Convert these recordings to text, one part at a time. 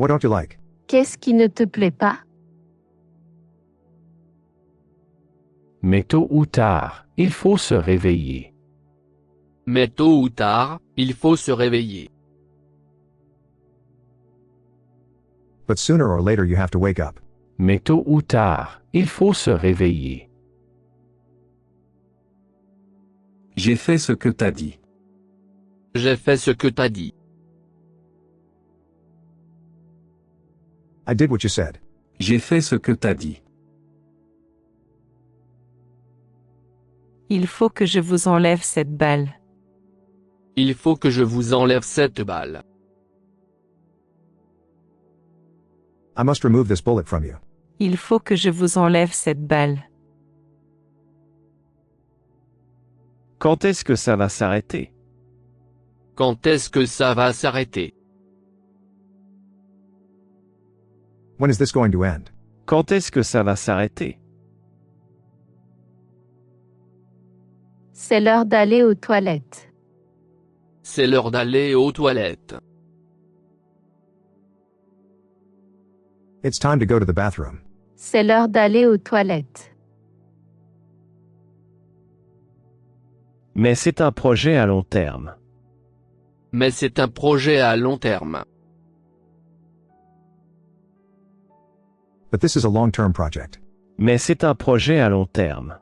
What don't you like? Qu'est-ce qui ne te plaît pas? Mais tôt ou tard, il faut se réveiller. Mais tôt ou tard, il faut se réveiller. But sooner or later you have to wake up. Mais tôt ou tard, il faut se réveiller. J'ai fait ce que t'as dit. J'ai fait ce que t'as dit. I did what you said. J'ai fait ce que t'as dit. Il faut que je vous enlève cette balle. Il faut que je vous enlève cette balle. I must remove this bullet from you. Il faut que je vous enlève cette balle. Quand est-ce que ça va s'arrêter? Quand est-ce que ça va s'arrêter? When is this going to end? Quand est-ce que ça va s'arrêter? C'est l'heure d'aller aux toilettes. C'est l'heure d'aller aux toilettes. It's time to go to the bathroom. C'est l'heure d'aller aux toilettes. Mais c'est un projet à long terme. Mais c'est un projet à long terme. But this is a long-term project. Mais c'est un projet à long terme.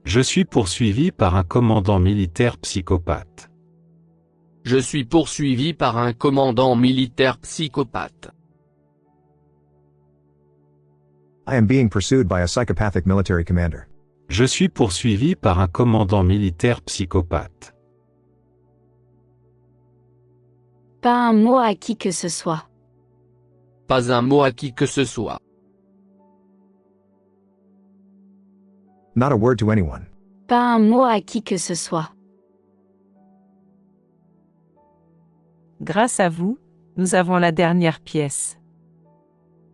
Je suis poursuivi par un commandant militaire psychopathe. Je suis poursuivi par un commandant militaire psychopathe. I am being pursued by a psychopathic military commander. Je suis poursuivi par un commandant militaire psychopathe. Pas un mot à qui que ce soit. Pas un mot à qui que ce soit. Not a word to anyone. Pas un mot à qui que ce soit. Grâce à vous, nous avons la dernière pièce.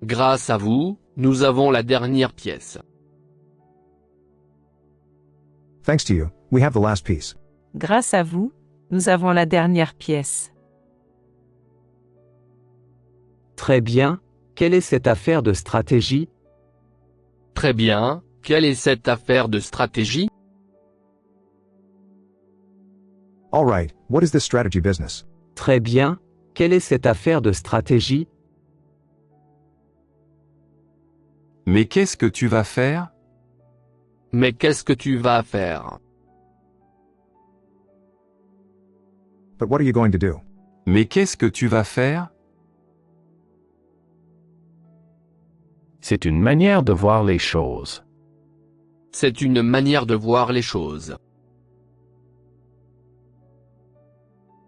Grâce à vous, nous avons la dernière pièce. Thanks to you, we have the last piece. Grâce à vous, nous avons la dernière pièce. Très bien, quelle est cette affaire de stratégie? Très bien, quelle est cette affaire de stratégie? All right, what is this strategy business? Très bien, quelle est cette affaire de stratégie? Mais qu'est-ce que tu vas faire? Mais qu'est-ce que tu vas faire? But what are you going to do? Mais qu'est-ce que tu vas faire? C'est une manière de voir les choses. C'est une manière de voir les choses.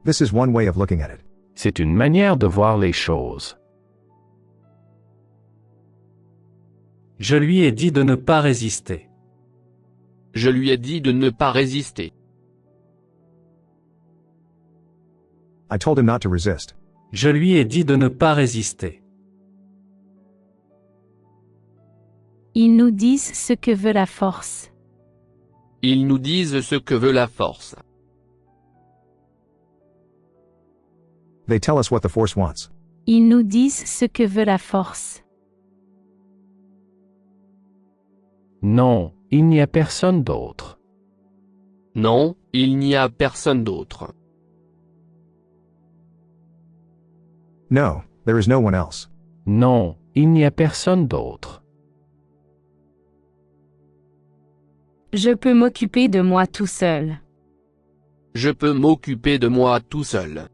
This is one way of looking at it. C'est une manière de voir les choses. Je lui ai dit de ne pas résister. Je lui ai dit de ne pas résister. I told him not to resist. Je lui ai dit de ne pas résister. Ils nous disent ce que veut la force. Ils nous disent ce que veut la force. They tell us what the force wants. Ils nous disent ce que veut la force. Non, il n'y a personne d'autre. Non, il n'y a personne d'autre. No, there is no one else. Non, il n'y a personne d'autre. Je peux m'occuper de moi tout seul. Je peux m'occuper de moi tout seul.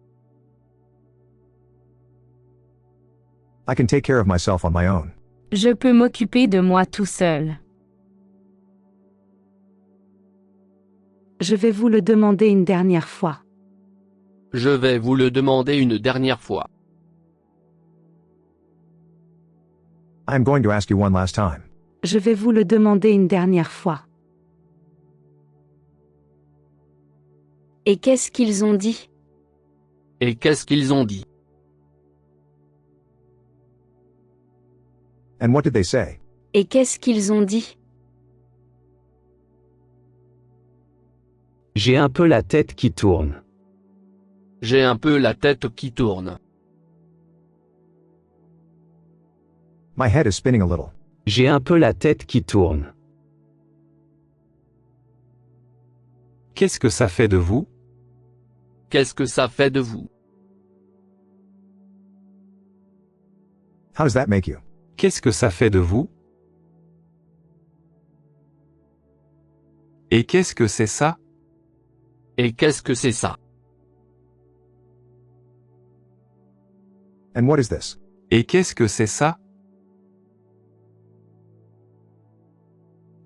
I can take care of myself on my own. Je peux m'occuper de moi tout seul. Je vais vous le demander une dernière fois. Je vais vous le demander une dernière fois. I am going to ask you one last time. Je vais vous le demander une dernière fois. Et qu'est-ce qu'ils ont dit? Et qu'est-ce qu'ils ont dit? And what did they say? Et qu'est-ce qu'ils ont dit? J'ai un peu la tête qui tourne. J'ai un peu la tête qui tourne. My head is spinning a little. J'ai un peu la tête qui tourne. Qu'est-ce que ça fait de vous? Qu'est-ce que ça fait de vous? How does that make you? Qu'est-ce que ça fait de vous? Et qu'est-ce que c'est ça? Et qu'est-ce que c'est ça? And what is this? Et qu'est-ce que c'est ça?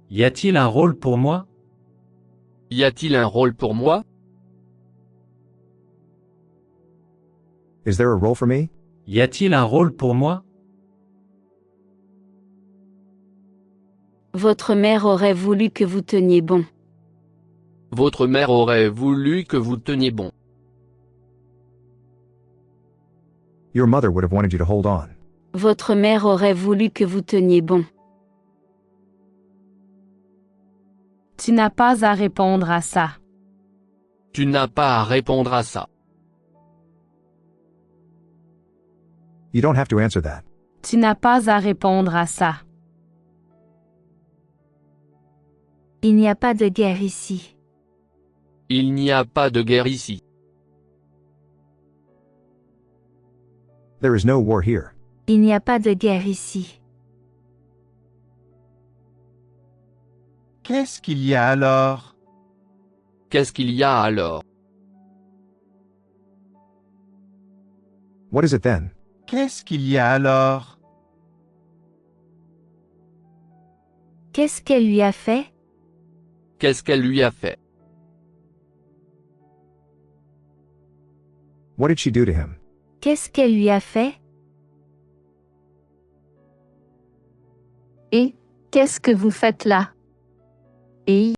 Y a-t-il un rôle pour moi? Y a-t-il un rôle pour moi? Is there a role for me? Y a-t-il un rôle pour moi? Votre mère aurait voulu que vous teniez bon. Votre mère aurait voulu que vous teniez bon. Your mother would have wanted you to hold on. Votre mère aurait voulu que vous teniez bon. Tu n'as pas à répondre à ça. Tu n'as pas à répondre à ça. You don't have to answer that. Tu n'as pas à répondre à ça. Il n'y a pas de guerre ici. Il n'y a pas de guerre ici. There is no war here. Il n'y a pas de guerre ici. Qu'est-ce qu'il y a alors? Qu'est-ce qu'il y a alors? What is it then? Qu'est-ce qu'il y a alors? Qu'est-ce qu'elle lui a fait? Qu'est-ce qu'elle lui a fait? What did she do to him? Qu'est-ce qu'elle lui a fait? Et, qu'est-ce que vous faites là? Et